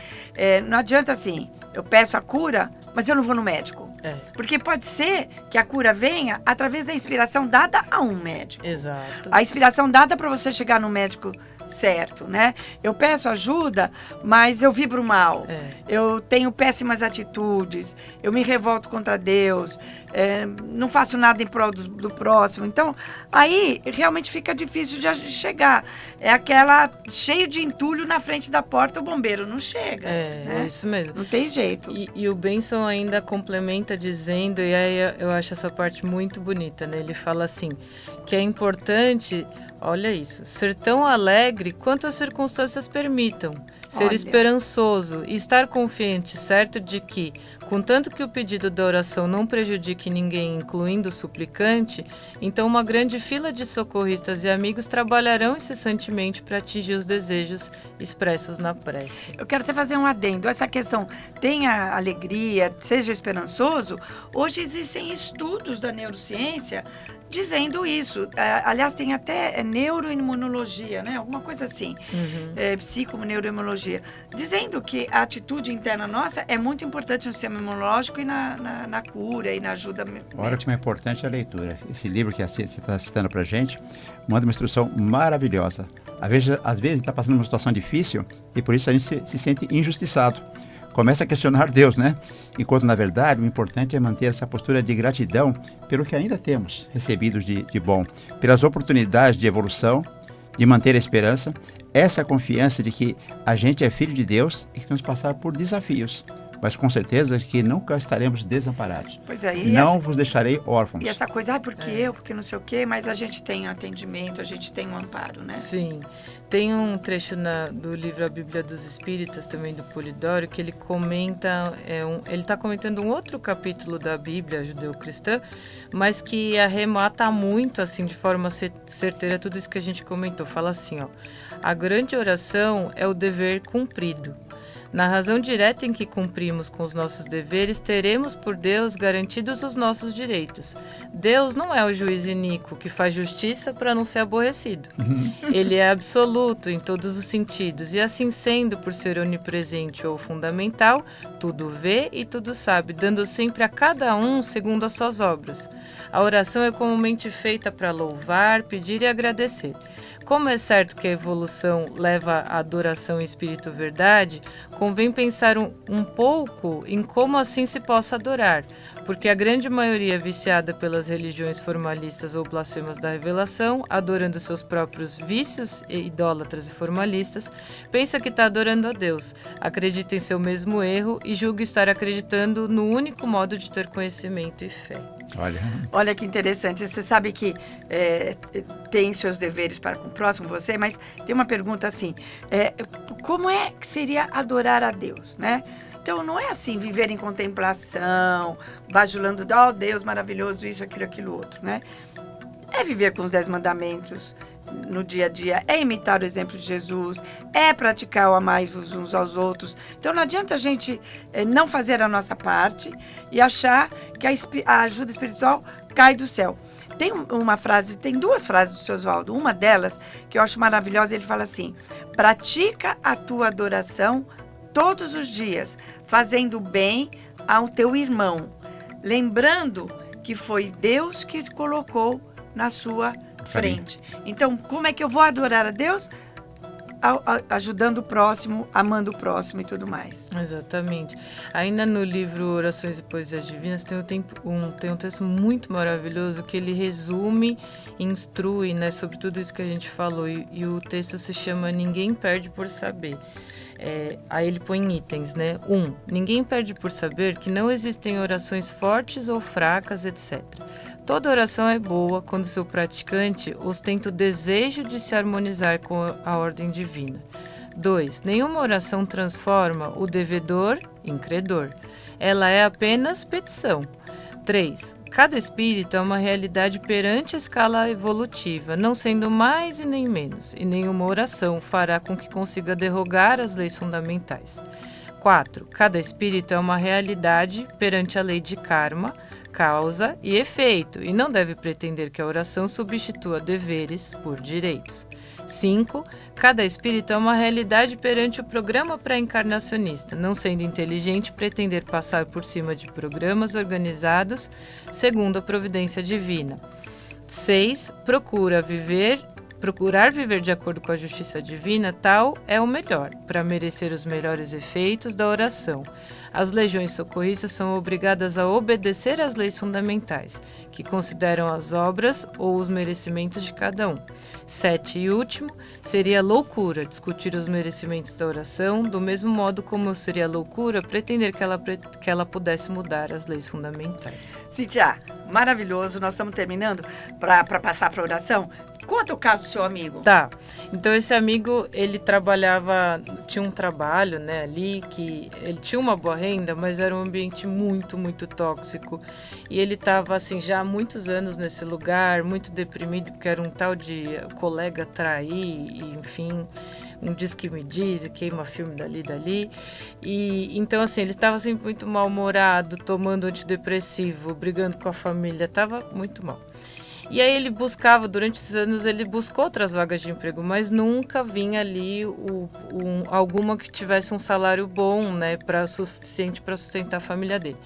Não adianta assim, eu peço a cura, mas eu não vou no médico. Porque pode ser que a cura venha através da inspiração dada a um médico. Exato. A inspiração dada para você chegar no médico certo, né? Eu peço ajuda, mas eu vibro mal. Eu tenho péssimas atitudes, eu me revolto contra Deus, não faço nada em prol do próximo. Então, aí realmente fica difícil de chegar. É aquela cheio de entulho na frente da porta, o bombeiro não chega. Né? É isso mesmo. Não tem jeito. E o Benson ainda complementa dizendo, e aí eu acho essa parte muito bonita, né? Ele fala assim, que é importante, olha isso, ser tão alegre quanto as circunstâncias permitam, ser esperançoso e estar confiante, certo de que, contanto que o pedido da oração não prejudique ninguém, incluindo o suplicante, então uma grande fila de socorristas e amigos trabalharão incessantemente para atingir os desejos expressos na prece. Eu quero até fazer um adendo. Essa questão, tenha alegria, seja esperançoso. Hoje existem estudos da neurociência dizendo isso. Aliás, tem até neuroimunologia, né? Alguma coisa assim. Psiconeuroimunologia. Dizendo que a atitude interna nossa é muito importante no sistema imunológico e na cura e na ajuda. Olha como é importante a leitura. Esse livro que você está citando para a gente manda uma instrução maravilhosa. Às vezes está passando uma situação difícil e por isso a gente se sente injustiçado. Começa a questionar Deus, né? Enquanto, na verdade, o importante é manter essa postura de gratidão pelo que ainda temos recebidos de bom, pelas oportunidades de evolução, de manter a esperança, essa confiança de que a gente é filho de Deus e que temos que passar por desafios, mas com certeza que nunca estaremos desamparados. Pois é, não vos deixarei órfãos. E essa coisa, porque eu, porque não sei o quê, mas a gente tem atendimento, a gente tem um amparo, né? Sim. Tem um trecho do livro A Bíblia dos Espíritas, também do Polidoro, que ele comenta, ele está comentando um outro capítulo da Bíblia judeu-cristã, mas que arremata muito, assim, de forma certeira, tudo isso que a gente comentou. Fala assim, a grande oração é o dever cumprido. Na razão direta em que cumprimos com os nossos deveres, teremos por Deus garantidos os nossos direitos. Deus não é o juiz iníquo que faz justiça para não ser aborrecido. Ele é absoluto em todos os sentidos e, assim sendo, por ser onipresente ou fundamental, tudo vê e tudo sabe, dando sempre a cada um segundo as suas obras. A oração é comumente feita para louvar, pedir e agradecer. Como é certo que a evolução leva à adoração em espírito verdade, convém pensar um pouco em como assim se possa adorar, porque a grande maioria viciada pelas religiões formalistas ou blasfemas da revelação, adorando seus próprios vícios, idólatras e formalistas, pensa que está adorando a Deus, acredita em seu mesmo erro e julga estar acreditando no único modo de ter conhecimento e fé. Olha que interessante. Você sabe que tem seus deveres para com o próximo, você, mas tem uma pergunta assim, como é que seria adorar a Deus, né? Então, não é assim, viver em contemplação, bajulando, Deus maravilhoso, isso, aquilo, outro, né? É viver com os 10 mandamentos no dia a dia, é imitar o exemplo de Jesus, é praticar o amai-vos uns aos outros. Então, não adianta a gente não fazer a nossa parte e achar que a ajuda espiritual cai do céu. Tem duas frases do seu Oswaldo, uma delas que eu acho maravilhosa, ele fala assim, pratica a tua adoração todos os dias, fazendo bem ao teu irmão, lembrando que foi Deus que te colocou na sua frente. Então, como é que eu vou adorar a Deus? ajudando o próximo, amando o próximo e tudo mais. Exatamente. Ainda no livro Orações e Poesias Divinas tem um texto muito maravilhoso que ele resume, instrui, né, sobre tudo isso que a gente falou. E o texto se chama Ninguém Perde por Saber. Aí ele põe itens, né? 1. Ninguém perde por saber que não existem orações fortes ou fracas, etc. Toda oração é boa quando seu praticante ostenta o desejo de se harmonizar com a ordem divina. 2. Nenhuma oração transforma o devedor em credor. Ela é apenas petição. 3. Cada espírito é uma realidade perante a escala evolutiva, não sendo mais e nem menos, e nenhuma oração fará com que consiga derrogar as leis fundamentais. 4. Cada espírito é uma realidade perante a lei de karma, causa e efeito, e não deve pretender que a oração substitua deveres por direitos. 5. Cada espírito é uma realidade perante o programa pré-encarnacionista, não sendo inteligente pretender passar por cima de programas organizados segundo a providência divina. 6. Procurar viver de acordo com a justiça divina, tal é o melhor, para merecer os melhores efeitos da oração. As legiões socorristas são obrigadas a obedecer às leis fundamentais, que consideram as obras ou os merecimentos de cada um. 7 e último, seria loucura discutir os merecimentos da oração, do mesmo modo como seria loucura pretender que ela pudesse mudar as leis fundamentais. Cíntia, maravilhoso, nós estamos terminando para passar para a oração. Conta o caso do seu amigo. Tá, então esse amigo, ele tinha um trabalho, né, ali, que ele tinha uma boa renda, mas era um ambiente muito, muito tóxico. E ele estava, assim, já há muitos anos nesse lugar, muito deprimido, porque era um tal de colega trair, e, enfim, um diz que me diz, e queima filme dali. E então, assim, ele estava sempre muito mal-humorado, tomando antidepressivo, brigando com a família, estava muito mal. E aí ele buscava, durante esses anos, ele buscou outras vagas de emprego, mas nunca vinha ali alguma que tivesse um salário bom, né, suficiente para sustentar a família dele.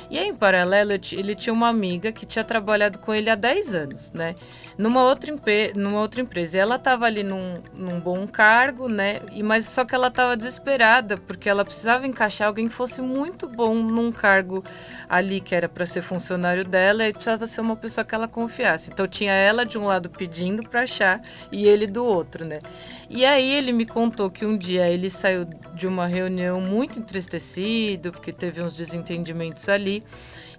E aí, em paralelo, ele tinha uma amiga que tinha trabalhado com ele há 10 anos, né? Numa outra empresa. E ela estava ali num bom cargo, né? Mas só que ela estava desesperada, porque ela precisava encaixar alguém que fosse muito bom num cargo ali, que era para ser funcionário dela, e precisava ser uma pessoa que ela confiasse. Então, tinha ela de um lado pedindo para achar e ele do outro, né? E aí, ele me contou que um dia ele saiu de uma reunião muito entristecido, porque teve uns desentendimentos ali.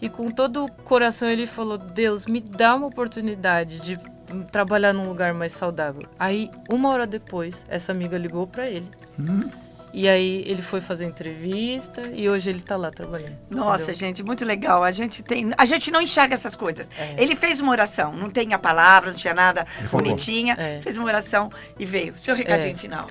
E com todo o coração ele falou: Deus, me dá uma oportunidade de trabalhar num lugar mais saudável. Aí, 1 hora depois, essa amiga ligou para ele. E aí ele foi fazer entrevista e hoje ele tá lá trabalhando. Nossa, entendeu? Gente, muito legal. A gente não enxerga essas coisas. Ele fez uma oração, não tem a palavra, não tinha nada bonitinha. Fez uma oração e veio. Seu recadinho final.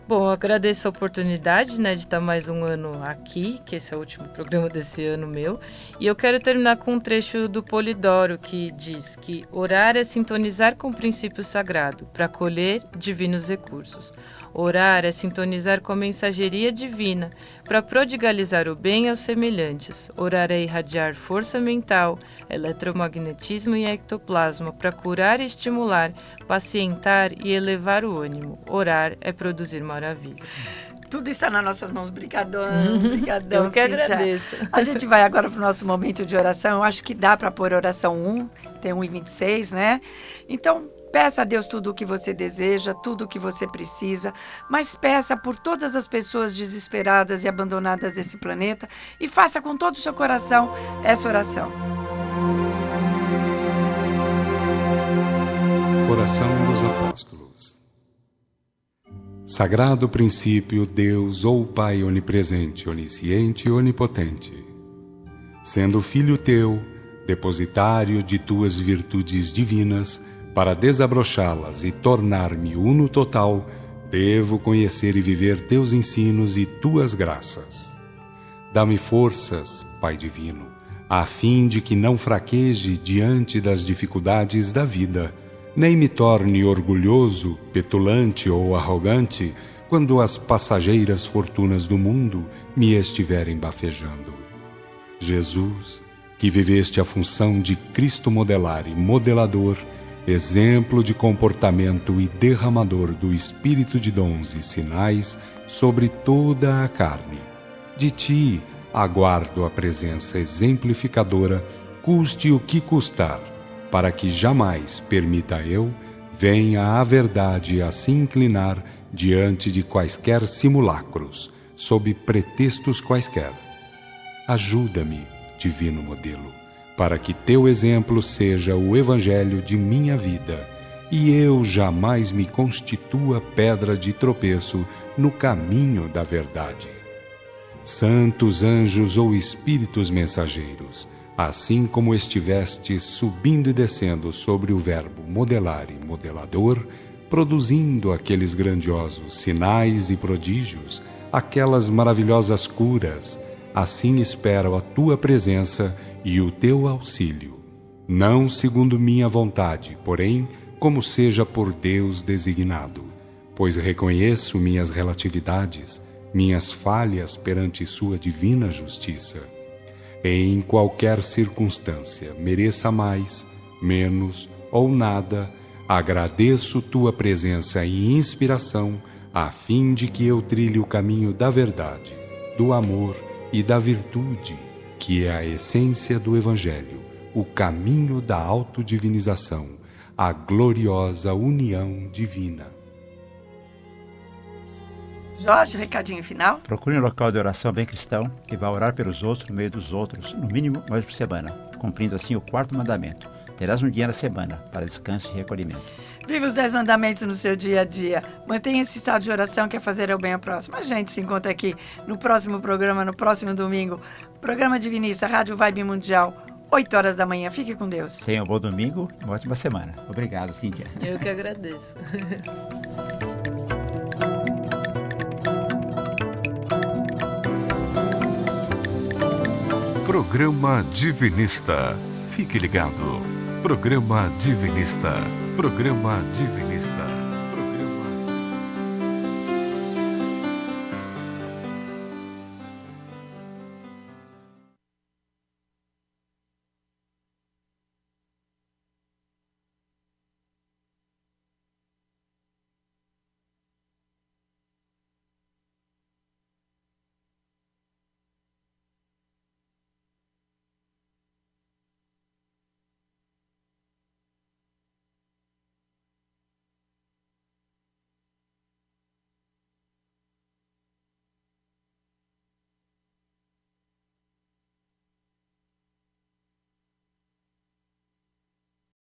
Bom, eu agradeço a oportunidade, né, de estar mais um ano aqui, que esse é o último programa desse ano meu. E eu quero terminar com um trecho do Polidoro, que diz que orar é sintonizar com o princípio sagrado, para colher divinos recursos. Orar é sintonizar com a mensageria divina, para prodigalizar o bem aos semelhantes. Orar é irradiar força mental, eletromagnetismo e ectoplasma, para curar e estimular, pacientar e elevar o ânimo. Orar é produzir maravilhas. Tudo está nas nossas mãos. Brigadão, brigadão. Eu que agradeço. A gente vai agora para o nosso momento de oração. Eu acho que dá para pôr oração 1, tem 1:26, né? Então, peça a Deus tudo o que você deseja, tudo o que você precisa, mas peça por todas as pessoas desesperadas e abandonadas desse planeta e faça com todo o seu coração essa oração. Oração dos Apóstolos. Sagrado princípio, Deus ou Pai onipresente, onisciente e onipotente, sendo filho teu, depositário de tuas virtudes divinas, para desabrochá-las e tornar-me uno total, devo conhecer e viver teus ensinos e tuas graças. Dá-me forças, Pai divino, a fim de que não fraqueje diante das dificuldades da vida, nem me torne orgulhoso, petulante ou arrogante quando as passageiras fortunas do mundo me estiverem bafejando. Jesus, que viveste a função de Cristo modelar e modelador, exemplo de comportamento e derramador do Espírito de dons e sinais sobre toda a carne. De ti aguardo a presença exemplificadora, custe o que custar, para que jamais permita eu venha a verdade a se inclinar diante de quaisquer simulacros, sob pretextos quaisquer. Ajuda-me, divino modelo, para que teu exemplo seja o evangelho de minha vida, e eu jamais me constitua pedra de tropeço no caminho da verdade. Santos anjos ou espíritos mensageiros, assim como estiveste subindo e descendo sobre o verbo modelar e modelador, produzindo aqueles grandiosos sinais e prodígios, aquelas maravilhosas curas, assim espero a tua presença e o teu auxílio, não segundo minha vontade, porém, como seja por Deus designado, pois reconheço minhas relatividades, minhas falhas perante sua divina justiça. Em qualquer circunstância, mereça mais, menos ou nada, agradeço tua presença e inspiração, a fim de que eu trilhe o caminho da verdade, do amor e da virtude, que é a essência do Evangelho, o caminho da autodivinização, a gloriosa união divina. Jorge, recadinho final? Procure um local de oração bem cristão e vá orar pelos outros no meio dos outros, no mínimo uma vez por semana, cumprindo assim o 4º mandamento. Terás um dia na semana para descanso e recolhimento. Viva os 10 mandamentos no seu dia a dia. Mantenha esse estado de oração que é fazer o bem ao próximo. A gente se encontra aqui no próximo programa, no próximo domingo. Programa Divinista, Rádio Vibe Mundial, 8 horas da manhã. Fique com Deus. Tenha um bom domingo e uma ótima semana. Obrigado, Cíntia. Eu que agradeço. Programa Divinista. Fique ligado. Programa Divinista. Programa Divinista.